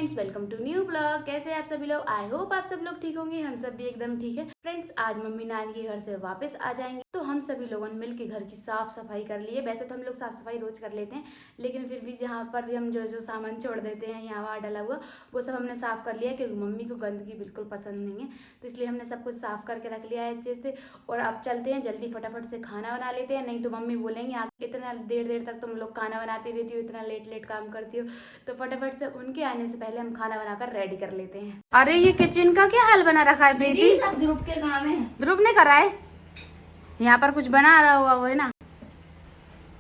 Friends, welcome to new blog. कैसे आप सभी लोग? आई होप आप सब लोग ठीक होंगे। हम सब भी एकदम ठीक है। फ्रेंड्स, आज मम्मी नानी के घर से वापस आ जाएंगे तो हम सभी लोगों ने मिलकर घर की साफ सफाई कर ली है। वैसे तो हम लोग साफ सफाई रोज कर लेते हैं, लेकिन फिर भी जहाँ पर भी हम जो जो सामान छोड़ देते हैं यहाँ वहाँ डला हुआ, वो सब हमने साफ कर लिया क्योंकि मम्मी को गंदगी बिल्कुल पसंद नहीं है। तो इसलिए हमने सब कुछ साफ करके रख लिया है अच्छे से। और अब चलते हैं, जल्दी फटाफट से खाना बना लेते हैं, नहीं तो मम्मी बोलेंगे आप इतना देर देर तक तुम लोग खाना बनाती रहती हो, इतना लेट लेट काम करती हो। तो फटाफट से उनके आने से पहले हम खाना बनाकर रेडी कर लेते हैं। अरे ये किचन का क्या हाल बना रखा है बेटी? सब ध्रुव के काम है। ध्रुव ने करा है, यहाँ पर कुछ बना रहा हुआ वो है ना।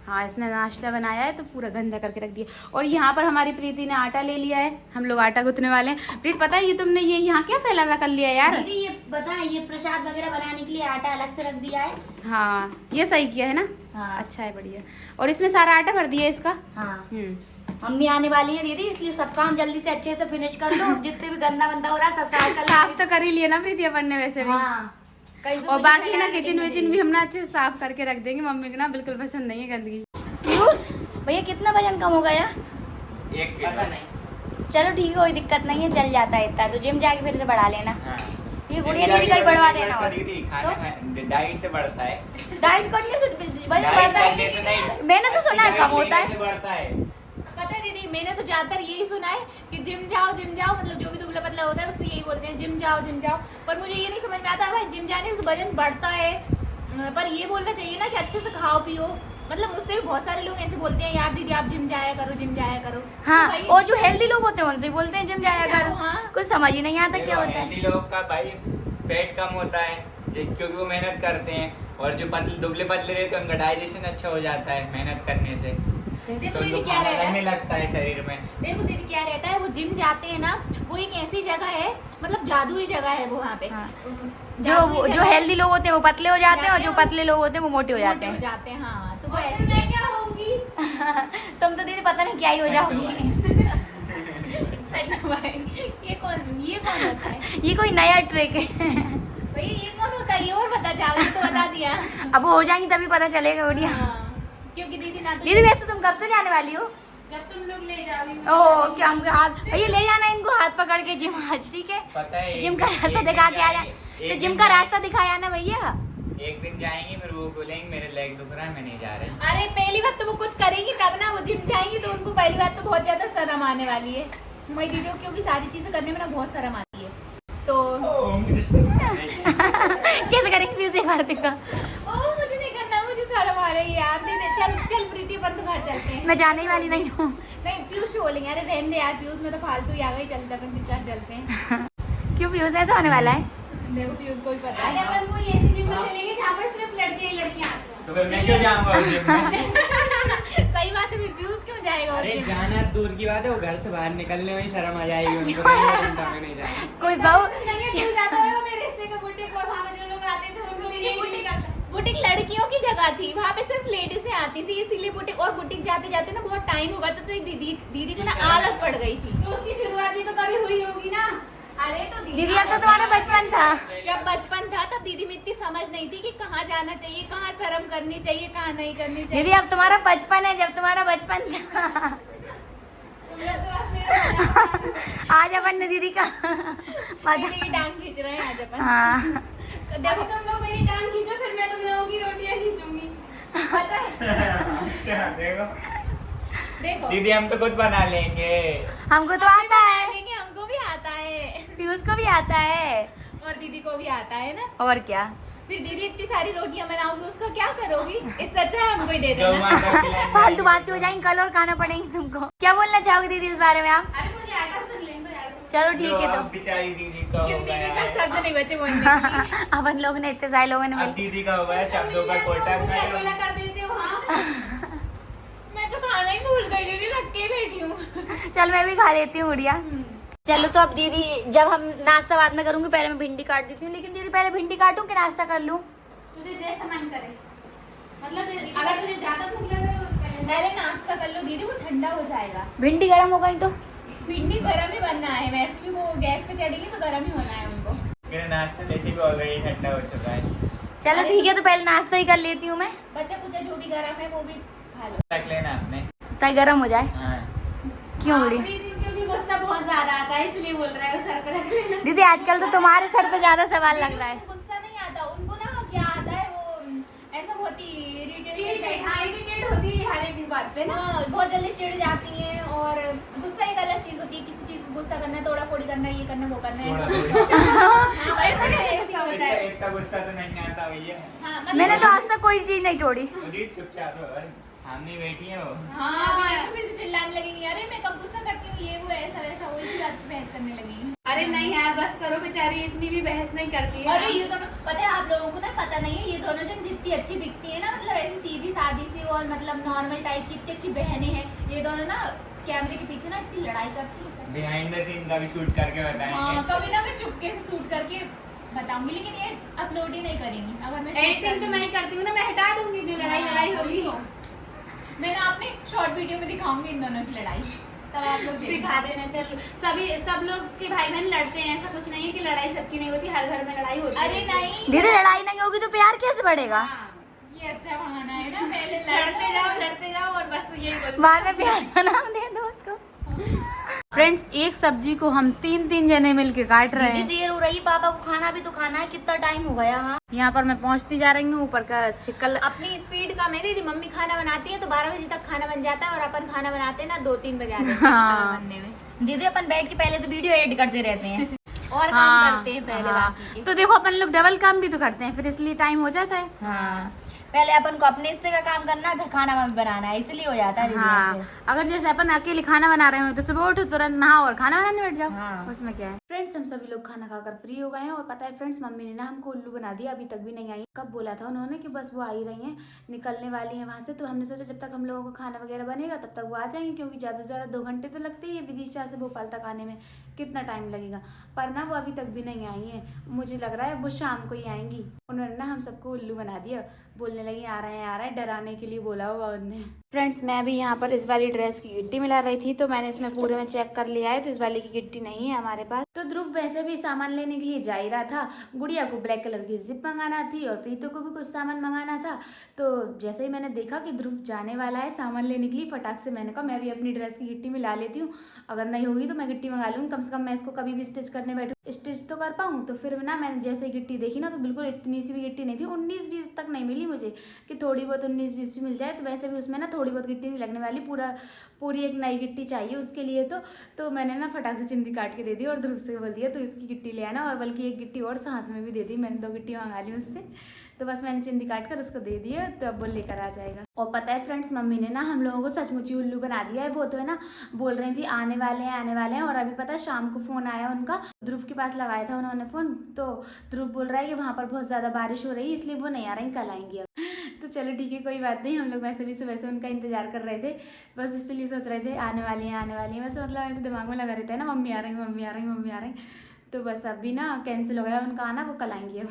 हाँ, इसने नाश्ता बनाया है तो पूरा गंदा करके रख दिया। और यहाँ पर हमारी प्रीति ने आटा ले लिया है, हम लोग आटा गूंथने वाले हैं। प्रीति, पता है ये तुमने ये यहाँ क्या फैला कर लिया यार? दीदी ये पता है, ये प्रसाद वगैरह बनाने के लिए आटा अलग से रख दिया है। हाँ, ये सही किया है ना। हाँ। अच्छा है, बढ़िया। और इसमें सारा आटा भर दिया इसका। हाँ। मम्मी आने वाली है दीदी, इसलिए सब काम जल्दी से अच्छे से फिनिश कर लो। जितने भी गंदा बंदा हो रहा है सब साफ तो कर ही लिया ना प्रीति अपन ने वैसे भी। हाँ। और बाकी ना किचन विचन भी हम ना अच्छे से साफ करके रख देंगे। मम्मी को ना बिल्कुल पसंद नहीं है गंदगी। भैया कितना वजन कम हो गया? 1 किलो नहीं। चलो ठीक है, कोई दिक्कत नहीं है, चल जाता है इतना। तो जिम जाके फिर से बढ़ा लेना। हाँ। ठीक है, गुड़िया दीदी का ही बढ़वा देना। और दीदी खाना डाइट से बढ़ता है। डाइट करने से वजन बढ़ता है। मैंने तो सुना है कम होता है। बढ़ता है। पता है दीदी, मैंने तो ज्यादातर यही सुना है कि जिम जाओ, मतलब जो भी दुबला पतला होता है उसे यही बोलते हैं जिम जाओ। पर मुझे ये नहीं समझ में आता भाई जिम जाने से वजन बढ़ता है। पर ये बोलना चाहिए ना कि अच्छे से खाओ पियो। मतलब मुझसे भी बहुत सारे लोग ऐसे बोलते हैं, यार दीदी आप जिम जाया करो। हाँ, तो और जो हेल्दी लोग होते हैं उनसे बोलते हैं जिम जाया करो। हाँ। कुछ समझ ही नहीं आता क्या होता है। हेल्दी लोग का भाई पेट कम होता है क्योंकि वो मेहनत करते हैं, और जो दुबले पतले रहते हैं उनका डाइजेशन अच्छा हो जाता है मेहनत करने से। देखो तो दीदी क्या रहता लगने लगता है शरीर में। देखो दीदी क्या रहता है, वो जिम जाते हैं ना, वो एक ऐसी जगह है, मतलब जादुई जगह है वो वहाँ पे। हाँ। जादुई जो जगह है। हेल्दी लोग होते हैं वो पतले हो जाते हैं, और जो पतले लोग होते हैं वो मोटे हो जाते हैं। हाँ, तो वो ऐसी जगह क्या होगी। तुम तो दीदी पता नहीं क्या ही हो जाओगी। ये कौन होता है? ये कोई नया ट्रिक है। भैया ये कौन होता है? ये और बता, चावल तो बता दिया। अब वो हो जाएंगी तभी पता चलेगा बढ़िया। हाँ, क्योंकि दीदी ना तो दीदी वैसे तुम कब से जाने वाली हो? जब तुम लोग ले जाओगी। ओह, क्या हमको हाथ भैया ले जाना इनको हाथ पकड़ के जिम आज, ठीक है? पता है जिम का रास्ता दिखा के आ जाए। तो जिम का रास्ता दिखाया ना भैया। एक दिन जाएंगे फिर वो बोलेंगे मेरे लेग दुख रहा है, मैं नहीं जा रही। अरे पहली बात तो वो कुछ करेंगी तब ना, वो जिम जाएंगी तो उनको पहली बात तो बहुत ज्यादा शर्म आने वाली है मेरी दीदी को, क्योंकि सारी चीजें करने में ना बहुत शर्म आती है। तो कैसे करेंगे फिर से घर का? ओ मुझे नहीं करना, मुझे शर्म आ रही है यार। दीदी चल प्रीति अपन तो घर चलते हैं। मैं जाने ही वाली नहीं हूँ। नहीं, पीयूष से बोलेंगे अरे रहने दे यार, पीयूष में तो फालतू ही आ गई, चलते अपन घर चलते हैं। क्यों पीयूष ऐसा होने वाला है? देखो पीयूष को भी पता है। अपन वो ऐसी जिम में चलेंगे जहाँ पर सिर्फ लड़के ही लड़कियाँ आती हैं। तो फिर मैं क्यों जाऊंगा उस जिम में? सही बात है, फिर पीयूष क्यों जाएगा उस अरे जिम में? जाना दूर की बात है, वो घर से बाहर निकलने में ही शर्म आ जाएगी उनको। नहीं जाना। कोई बहू कुछ नहीं है, तू जाता होगा मेरे हिस्से का बुटीक, और वहाँ पे जो लोग आते थे उनको दीदी बुटीक लड़कियों की जगह थी, वहाँ पे सिर्फ लेडीज से आती थी, इसीलिए बुटीक, और बुटीक जाते जाते ना बहुत टाइम हो गया तो दीदी को ना आदत पड़ गई थी। तो उसकी शुरुआत भी तो कभी हुई होगी ना। अरे तो दीदी अब तो तुम्हारा बचपन था। जब बचपन था तब दीदी में इतनी समझ नहीं थी कि कहाँ जाना चाहिए, कहाँ शर्म करनी चाहिए, कहाँ नहीं करनी चाहिए। दीदी अब तुम्हारा बचपन है, जब तुम्हारा बचपन था। आज अपन ने दीदी का दीदी की टांग खींच रहे हैं आज अपन। हाँ। देखो तुम लोग मेरी टांग खींचो, फिर मैं तुम लोगों की रोटियां खींचूंगी, पता है? अच्छा देखो दीदी हम तो खुद बना लेंगे। हमको तो आता है, लेंगे, हमको भी आता है, पीयूष को भी आता है, और दीदी को भी आता है ना। और क्या। फिर दीदी इतनी सारी रोटियां बनाओगी, उसका क्या करोगी? इससे अच्छा है हमको ही दे गौ देना। माता खिलाएंगे। फालतू बात हो जाएंगी कल और खाना पड़ेंगे तुमको। क्या बोलना चाहोगे दीदी इस बारे में आप? अरे मुझे आटा सुन लेंगे तो यार। चलो ठीक है। अब तो बेचारी दीदी का हो क्यों दीदी का गया। शब्द नहीं बचे बोलने के। अपन लोग ने इतने सारे लोगों ने अब मिल दीदी का हो गया शब्दों का कोटा। बोला कर देते हो। हाँ मैं तो खाना ही भूल गई, दीदी थक के बैठी हूँ। चल मैं भी खा लेती हूँ गुड़िया। चलो तो अब दीदी, जब हम नाश्ता बाद में करूंगी, पहले मैं भिंडी काट देती हूँ। लेकिन दीदी पहले भिंडी काटूं कि नाश्ता कर लूं? तुझे जैसा मन करे, मतलब अगर तुझे ज्यादा भूख लग रही हो पहले नाश्ता कर लो दीदी, वो ठंडा हो जाएगा। भिंडी गर्म हो गई तो? भिंडी गरम ही बनना है, वैसे भी वो गैस पे चढ़ेगी तो गरम ही होना है उनको। मेरा नाश्ता वैसे भी ऑलरेडी ठंडा हो चुका है। चलो ठीक है, तो पहले नाश्ता ही कर लेती हूँ मैं। बच्चा कुछ जो भी गरम है वो भी खा लो। रख लेना आपने। ताकि गर्म हो जाए। हाँ। क्यों गुड़िया? क्योंकि गुस्सा बहुत ज्यादा आ रहा था इसलिए बोल रहा है वो सर पे रख लेना। दीदी आजकल तो तुम्हारे सर पे ज्यादा सवाल लग रहा है। उनको गुस्सा नहीं आता, उनको ना क्या आता है वो ऐसा बहुत ही इरिटेट होती है हर एक बात पे ना। बहुत जल्दी चिढ़ जाती हैं। और गुस्सा एक अलग चीज होती है, किसी चीज को गुस्सा करना है, तोड़ा फोड़ी करना है, ये करना है, वो करना है, ऐसा होता है। इतना गुस्सा तो नहीं आता भैया। हाँ, मैंने तो आज तक कोई चीज नहीं तोड़ी। चुपचाप रहो, अरे सामने बैठी है वो। हाँ, तो फिर से चिल्लाने लगेंगी, अरे मैं कब गुस्सा करती हूँ, ये वो ऐसा वैसा, वो इसी बात पे बहस करने लगेंगी। अरे नहीं यार बस करो, बेचारी इतनी भी बहस नहीं करती है। अरे ये दोनों पता है आप लोगों को ना, पता नहीं है ये दोनों जन जितनी अच्छी दिखती है ना, मतलब ऐसी सीधी सादी सी और मतलब नॉर्मल टाइप की इतनी अच्छी बहनें हैं, ये दोनों ना कैमरे के पीछे ना इतनी लड़ाई करती है सच। बिहाइंड द सीन का भी शूट करके बताएंगे। हाँ, कभी ना मैं चुपके से शूट करके बताऊंगी, लेकिन ये अपलोड ही नहीं करेंगी। अगर मैं एडिटिंग तो मैं ही करती हूँ ना, मैं हटा दूंगी जो लड़ाई होगी। मैं ना अपने शॉर्ट वीडियो में दिखाऊंगी इन दोनों की लड़ाई, तब आप लोग देखना। दिखा देना। चल सब लोग के भाई बहन लड़ते हैं, ऐसा कुछ नहीं है कि लड़ाई सबकी नहीं होती, हर घर में लड़ाई होती है। अरे नहीं दीदी लड़ाई नहीं होगी तो प्यार कैसे बढ़ेगा? हाँ, ये अच्छा बहाना है ना, पहले लड़ते जाओ और बस यही बोलते बाद में प्यार का नाम दे दो उसको। फ्रेंड्स एक सब्जी को हम 3 जने मिलके काट रहे हैं। देर हो रही, पापा को खाना भी तो खाना है, कितना टाइम हो गया। हाँ यहाँ पर मैं पहुंचती जा रही हूँ, ऊपर का छिकल। अपनी स्पीड कम है दीदी, मम्मी खाना बनाती है तो 12 बजे तक खाना बन जाता है, और अपन खाना बनाते हैं ना 2-3 बजे आते हैं खाना बनने में। दीदी अपन बैठ के पहले तो वीडियो एडिट करते रहते हैं और काम हाँ, करते हैं पहले हाँ। बाकी के। तो देखो अपन लोग डबल काम भी तो करते हैं, फिर इसलिए टाइम हो जाता है। हाँ, पहले अपन को अपने हिस्से का काम करना है, फिर खाना बनाना है, इसलिए हो जाता है दीदी हाँ ऐसे। अगर जैसे अपन अकेले खाना बना रहे हो तो सुबह उठो तुरंत नहाओ और खाना बनाने बैठ जाओ। हाँ। उसमें क्या है। फ्रेंड्स हम सभी लोग खाना खाकर फ्री हो गए हैं और पता है फ्रेंड्स मम्मी ने ना हमको उल्लू बना दिया, अभी तक भी नहीं आई। कब बोला था उन्होंने कि बस वो आ ही रही हैं, निकलने वाली हैं वहाँ से, तो हमने सोचा जब तक हम लोगों को खाना वगैरह बनेगा तब तक वो आ जाएंगे, क्योंकि ज़्यादा से ज़्यादा 2 घंटे तो लगते ही है विदिशा से भोपाल तक आने में, कितना टाइम लगेगा। पर ना वो अभी तक भी नहीं आई हैं, मुझे लग रहा है वो शाम को ही आएंगी। उन्होंने ना हम सबको उल्लू बना दिया, बोलने लगी आ रहे हैं, डराने के लिए बोला होगा उन्होंने। फ्रेंड्स मैं भी यहाँ पर इस वाली ड्रेस की गिट्टी मिला रही थी, तो मैंने इसमें पूरे में चेक कर लिया है, तो इस वाली की गिट्टी नहीं है हमारे पास। तो ध्रुव वैसे भी सामान लेने के लिए जा ही रहा था, गुड़िया को ब्लैक कलर की जिप मंगाना थी और प्रीतो को भी कुछ सामान मंगाना था। तो जैसे ही मैंने देखा कि ध्रुव जाने वाला है सामान लेने के लिए, फटाक से मैंने कहा मैं भी अपनी ड्रेस की गिट्टी मिला लेती हूँ, अगर नहीं होगी तो मैं गिट्टी मंगा लूँगी, कम से कम मैं इसको कभी भी स्टिच करने बैठूँ स्टिच तो कर पाऊँ। तो फिर ना मैंने जैसे गिट्टी देखी ना, तो बिल्कुल इतनी सी भी गिट्टी नहीं थी, 19-20 तक नहीं मिली मुझे, कि थोड़ी बहुत 19-20 भी मिल जाए। तो वैसे भी उसमें ना थोड़ी बहुत गिट्टी नहीं लगने वाली, पूरी एक नई गिट्टी चाहिए उसके लिए। तो मैंने ना फटाक से चिंदी काट के दे दी और ध्रुव से बोल दिया तो इसकी गिट्टी ले आना, और बल्कि एक गिट्टी और साथ में भी दे दी, मैंने 2 गिट्टी मंगा ली उससे। तो बस मैंने चिंदी काट कर उसको दे दिया, तो अब वो लेकर आ जाएगा। और पता है फ्रेंड्स मम्मी ने ना हम लोगों को सचमुच ही उल्लू बना दिया है। वो तो है ना बोल रही थी आने वाले हैं, और अभी पता है शाम को फोन आया उनका, ध्रुव के पास लगाया था उन्होंने फोन, तो ध्रुव बोल रहा है कि वहाँ पर बहुत ज्यादा बारिश हो रही है इसलिए वो नहीं आ रही, कल आएंगी अब। तो चलो ठीक है कोई बात नहीं, हम लोग वैसे भी सुबह से उनका इंतजार कर रहे थे, बस इसलिए सोच रहे थे आने वाली हैं वैसे, मतलब ऐसे दिमाग में लगा रहता है ना मम्मी आ रही। तो बस अभी ना कैंसिल हो गया उनका आना, वो कल आएंगी अब।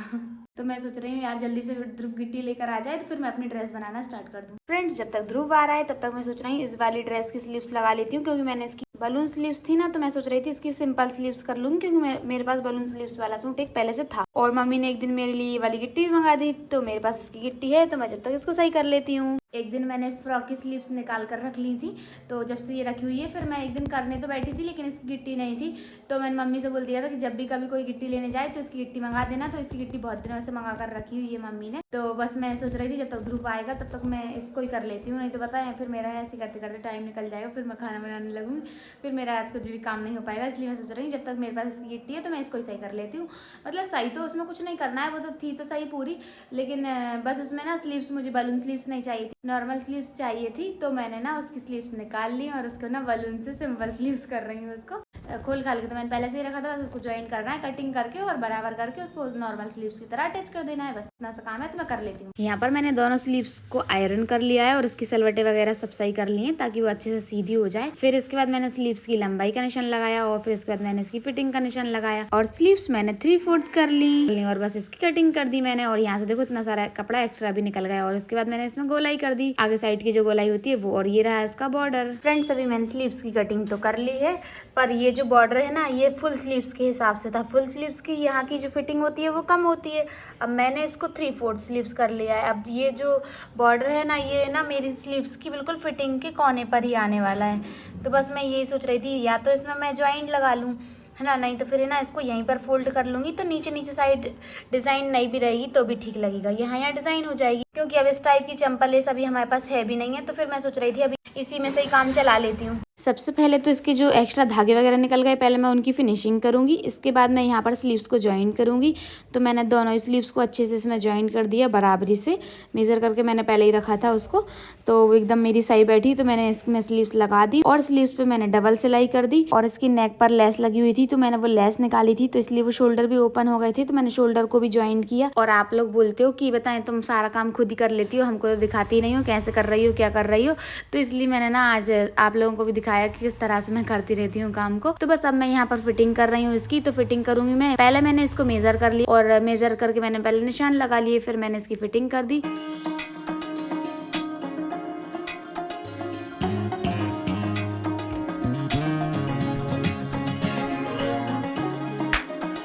तो मैं सोच रही हूँ यार जल्दी से ध्रुव गिट्टी लेकर आ जाए तो फिर मैं अपनी ड्रेस बनाना स्टार्ट कर दूँ। फ्रेंड्स जब तक ध्रुव आ रहा है तब तक मैं सोच रही हूँ इस वाली ड्रेस की स्लीव्स लगा लेती हूँ, क्योंकि मैंने इसकी बलून स्लीव्स थी ना, तो मैं सोच रही थी इसकी सिंपल स्लीव्स कर लूँगी, क्योंकि मेरे पास बलून स्लीव्स वाला सूट एक पहले से था, और मम्मी ने एक दिन मेरे लिए ये वाली गिट्टी भी मंगा दी, तो मेरे पास इसकी गिट्टी है, तो मैं जब तक इसको सही कर लेती हूँ। एक दिन मैंने इस फ्रॉक की स्लीव्स निकाल कर रख ली थी, तो जब से ये रखी हुई है, फिर मैं एक दिन करने तो बैठी थी लेकिन इसकी गिट्टी नहीं थी, तो मैंने मम्मी से बोल दिया था कि जब भी कभी कोई गिट्टी लेने जाए तो इसकी गिट्टी मंगा देना। तो इसकी गिट्टी बहुत दिनों से मंगा कर रखी हुई है मम्मी ने, तो बस मैं सोच रही थी जब तक ध्रुव आएगा तब तक मैं इसको ही कर लेती हूँ, नहीं तो पता है फिर मेरा ऐसे करते करते टाइम निकल जाएगा, फिर मैं खाना बनाने लगूंगी, फिर मेरा आज कुछ भी काम नहीं हो पाएगा। इसलिए मैं सोच रही हूँ जब तक मेरे पास इसकी गिट्टी है तो मैं इसको ही सही कर लेती हूँ। मतलब सही तो उसमें कुछ नहीं करना है, वो तो थी तो सही पूरी, लेकिन बस उसमें ना स्लीव्स मुझे बलून स्लीव्स नहीं चाहिए थी, नॉर्मल स्लीव्स चाहिए थी, तो मैंने ना उसकी स्लीव्स निकाल ली और उसको ना बलून से सिंपल स्लीव्स कर रही हूँ। उसको खोल खाल के तो मैंने पहले से ही रखा था, बस उसको ज्वाइन करना है कटिंग करके और बराबर करके उसको नॉर्मल स्लीव्स की तरह अटैच कर देना है, बस इतना सा काम है, तो मैं कर लेती हूँ। यहाँ पर मैंने दोनों स्लीव्स को आयरन कर लिया है और इसकी सलवटें वगैरह सब सही कर ली है ताकि वो अच्छे से सीधी हो जाए। फिर इसके बाद मैंने स्लीव्स की लंबाई का निशान लगाया और फिर इसके बाद मैंने इसकी फिटिंग का निशान लगाया और स्लीव्स मैंने 3/4 कर ली और बस इसकी कटिंग कर दी मैंने। और यहाँ से देखो इतना सारा कपड़ा एक्स्ट्रा भी निकल गया और इसके बाद मैंने इसमें गोलाई कर दी, आगे साइड की जो गोलाई होती है वो, और ये रहा इसका बॉर्डर। फ्रेंड्स अभी मैंने स्लीव्स की कटिंग तो कर ली है, पर ये जो बॉर्डर है ना ये फुल स्लीव्स के हिसाब से था। फुल स्लीव्स की यहाँ की जो फिटिंग होती है वो कम होती है। अब मैंने इसको 3/4 स्लीव्स कर लिया है। अब ये जो बॉर्डर है ना ये ना मेरी स्लीव्स की बिल्कुल फिटिंग के कोने पर ही आने वाला है। तो बस मैं यही सोच रही थी या तो इसमें मैं जॉइंट लगा लूँ है ना, नहीं तो फिर है ना इसको यहीं पर फोल्ड कर लूँगी तो नीचे नीचे साइड डिज़ाइन नहीं भी रहेगी तो भी ठीक लगेगा, यहाँ डिज़ाइन हो जाएगी। क्योंकि अब इस टाइप की चंपल लेस अभी हमारे पास है भी नहीं है, तो फिर मैं सोच रही थी अभी इसी में से ही काम चला लेती हूँ। सबसे पहले तो इसके जो एक्स्ट्रा धागे वगैरह निकल गए पहले मैं उनकी फिनिशिंग करूँगी। इसके बाद मैं यहाँ पर स्लीव्स को जॉइन करूँगी। तो मैंने दोनों स्लीव्स को अच्छे से इसमें जॉइन कर दिया बराबरी से, मेज़र करके मैंने पहले ही रखा था उसको, तो वो एकदम मेरी सही बैठी। तो मैंने इसमें स्लीव्स लगा दी और स्लीव्स पे मैंने डबल सिलाई कर दी और इसकी नेक पर लेस लगी हुई थी तो मैंने वो लेस निकाली थी, तो इसलिए वो शोल्डर भी ओपन हो गए थे, तो मैंने शोल्डर को भी ज्वाइन किया। और आप लोग बोलते हो कि बताएं तुम सारा काम खुद ही कर लेती हो, हमको तो दिखाती नहीं हो कैसे कर रही हो क्या कर रही हो, तो इसलिए मैंने ना आज आप लोगों को भी दिखाया कि किस तरह से मैं करती रहती हूँ काम को। तो बस अब मैं यहाँ पर फिटिंग कर रही हूँ इसकी। तो फिटिंग करूंगी मैं, पहले मैंने इसको मेजर कर लिया और मेजर करके मैंने पहले निशान लगा लिए, फिर मैंने इसकी फिटिंग कर दी।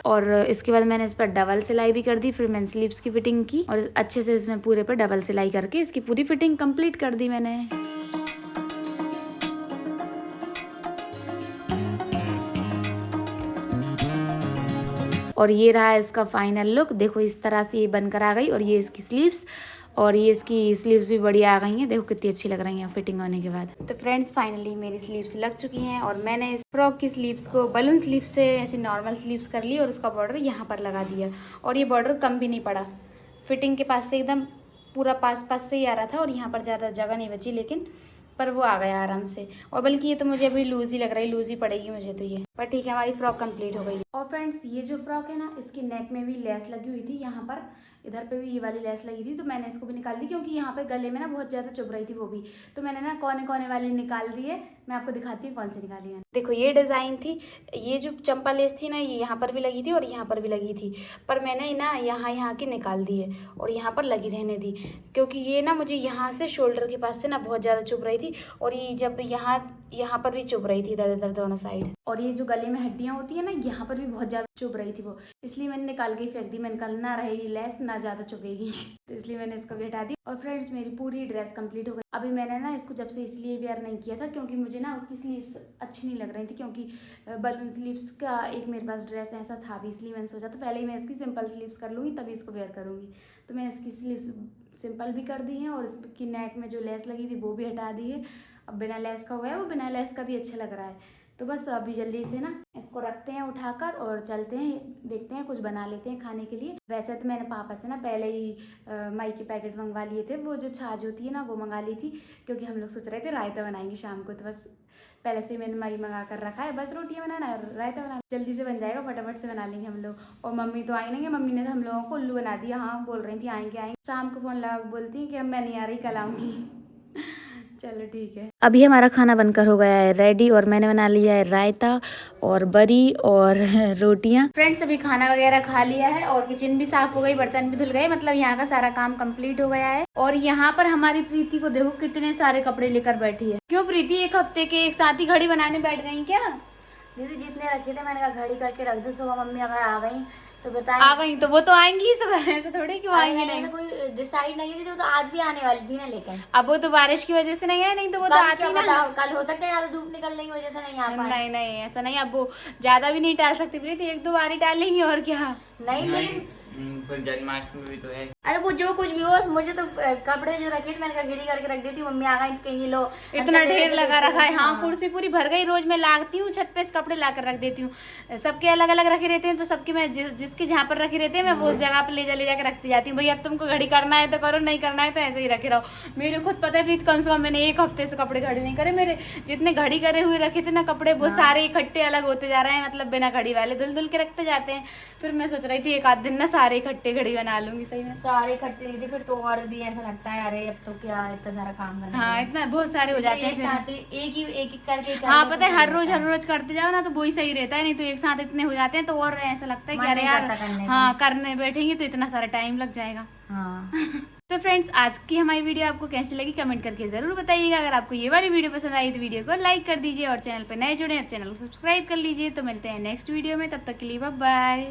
और इसके बाद मैंने इस पर डबल सिलाई भी कर दी, फिर मैंने स्लीव्स की फिटिंग की और अच्छे से इसमें पूरे पर डबल सिलाई करके इसकी पूरी फिटिंग कंप्लीट कर दी मैंने। और ये रहा इसका फाइनल लुक, देखो इस तरह से ये बनकर आ गई। और ये इसकी स्लीव्स और ये इसकी स्लीव्स भी बढ़िया आ गई हैं, देखो कितनी अच्छी लग रही हैं फिटिंग होने के बाद। तो फ्रेंड्स फाइनली मेरी स्लीव्स लग चुकी हैं और मैंने इस फ्रॉक की स्लीव्स को बलून स्लीव्स से ऐसे नॉर्मल स्लीव्स कर ली और उसका बॉर्डर यहाँ पर लगा दिया। और ये बॉर्डर कम भी नहीं पड़ा, फिटिंग के पास से एकदम पूरा पास से ही आ रहा था और यहाँ पर ज़्यादा जगह नहीं बची, लेकिन पर वो आ गया आराम से। और बल्कि ये तो मुझे अभी लूज ही लग रहा है, लूज ही पड़ेगी मुझे तो ये, पर ठीक है हमारी फ्रॉक कंप्लीट हो गई। और फ्रेंड्स ये जो फ्रॉक है ना इसकी नेक में भी लेस लगी हुई थी, यहाँ पर इधर पे भी ये वाली लेस लगी थी, तो मैंने इसको भी निकाल दी क्योंकि यहाँ पे गले में ना बहुत ज़्यादा चुभ रही थी वो भी, तो मैंने ना कोने कोने वाली निकाल दी है। मैं आपको दिखाती हूँ कौन सी निकाली है। देखो ये डिज़ाइन थी, ये जो चंपा लेस थी ना ये यहाँ पर भी लगी थी और यहाँ पर भी लगी थी, पर मैंने ना यहाँ की निकाल दी है और यहाँ पर लगी रहने दी, क्योंकि ये ना मुझे यहाँ से शोल्डर के पास से ना बहुत ज़्यादा चुभ रही थी और ये जब यहाँ पर भी चुभ रही थी इधर इधर दोनों साइड। और ये जो गले में हड्डियाँ होती है ना यहाँ पर भी बहुत ज़्यादा चुभ रही थी वो, इसलिए मैंने निकाल के फेंक दी। मैंने कल ना रहेगी लेस ना ज़्यादा चुभेगी तो इसलिए मैंने इसको भी हटा दी। और फ्रेंड्स मेरी पूरी ड्रेस कंप्लीट हो गई। अभी मैंने ना इसको जब से इसलिए वेयर नहीं किया था क्योंकि मुझे ना उसकी स्लीव्स अच्छी नहीं लग रही थी, क्योंकि बलून स्लीव्स का एक मेरे पास ड्रेस ऐसा था भी, इसलिए मैंने सोचा था पहले ही मैं इसकी सिंपल स्लीव्स कर लूँगी तभी इसको वेयर करूँगी। तो मैंने इसकी स्लीव्स सिंपल भी कर दी हैं और इसकी नेक में जो लेस लगी थी वो भी हटा दी है। अब बिना लेस का हो गया, वो बिना लेस का भी अच्छा लग रहा है। तो बस अभी जल्दी से ना इसको रखते हैं उठाकर और चलते हैं, देखते हैं कुछ बना लेते हैं खाने के लिए। वैसे तो मैंने पापा से ना पहले ही माई के पैकेट मंगवा लिए थे, वो जो छाछ होती है ना वो मंगा ली थी, क्योंकि हम लोग सोच रहे थे रायता बनाएंगे शाम को, तो बस पहले से मैंने माई मंगा कर रखा है। बस रोटियां बनाना है, रायता बनाना जल्दी से बन जाएगा, फटाफट से बना लेंगे हम लोग। और मम्मी तो आई नहीं है, मम्मी ने तो हम लोगों को उल्लू बना दिया। हाँ बोल रही थी आएंगे, शाम को फोन लगा बोलती हैं कि अब मैं नहीं आ रही कल आऊँगी। चलो ठीक है। अभी हमारा खाना बनकर हो गया है रेडी और मैंने बना लिया है रायता और बरी और रोटियां। फ्रेंड्स अभी खाना वगैरह खा लिया है और किचन भी साफ हो गई, बर्तन भी धुल गए, मतलब यहाँ का सारा काम कंप्लीट हो गया है। और यहाँ पर हमारी प्रीति को देखो कितने सारे कपड़े लेकर बैठी है। क्यों प्रीति एक हफ्ते के एक साथ ही घड़ी बनाने बैठ गई क्या? दीदी जितने रखे थे मैंने कहा घड़ी करके रख दो, सुबह मम्मी अगर आ गई तो बताएं। आ गई तो वो तो आएंगी सुबह, ऐसे थोड़ी क्यों आएंगी नहीं, कोई डिसाइड नहीं थी, तो आज भी आने वाली थी ना लेकर। अब वो तो बारिश की वजह से नहीं है, नहीं तो वो तो आती ना। कल हो सकता है ज्यादा धूप निकलने की वजह से नहीं आ पाए। नहीं नहीं ऐसा नहीं, अब वो ज्यादा भी नहीं टाल सकती प्रीति, एक दो बार ही टालेंगी और क्या। नहीं लेकिन पर जन्माष्टमी भी तो है। अरे वो जो कुछ भी हो, मुझे तो कपड़े जो रखे थे मैंने कहा घड़ी करके रख देती हूँ, मम्मी आ गई तो कहेंगी लो इतना ढेर लगा रखा है। हाँ कुर्सी पूरी भर गई, रोज मैं लागती हूँ छत पे कपड़े ला कर रख देती हूँ, सबके अलग अलग रखे रहते हैं, तो सबके मैं जिसके जहाँ पर रखे रहते हैं मैं वो उस जगह पर ले जाकर रखती जाती हूँ। भाई अब तुमको घड़ी करना है तो करो, नहीं करना है तो ऐसे ही रखे रहो। मेरे खुद पता है प्रीत, कम से कम मैंने एक हफ्ते से कपड़े घड़ी नहीं करे, मेरे जितने घड़ी करे हुए रखे थे ना कपड़े वो सारे इकट्ठे अलग होते जा रहे हैं, मतलब बिना घड़ी वाले धुल धुल के रखते जाते हैं। फिर मैं सोच रही थी एक आध दिन ना सारे इकट्ठे घड़ी बना लूंगी। सही में सारे इकट्ठे नहीं थे, फिर तो और भी ऐसा लगता है अरे अब तो क्या इतना सारा काम करना। हाँ इतना बहुत सारे हो जाते हैं एक साथ, एक करके। हाँ पता है हर रोज करते जाओ ना तो वही सही रहता है, नहीं तो एक साथ इतने हो जाते हैं तो और ऐसा लगता है कि अरे यार हाँ करने बैठेंगे तो इतना सारा टाइम लग जाएगा। हाँ तो फ्रेंड्स आज की हमारी वीडियो आपको कैसी लगी कमेंट करके जरूर बताइएगा। अगर आपको ये वाली वीडियो पसंद आई तो वीडियो को लाइक कर दीजिए और चैनल पर नए जुड़े हैं चैनल को सब्सक्राइब कर लीजिए। तो मिलते हैं नेक्स्ट वीडियो में, तब तक के लिए बाय बाय।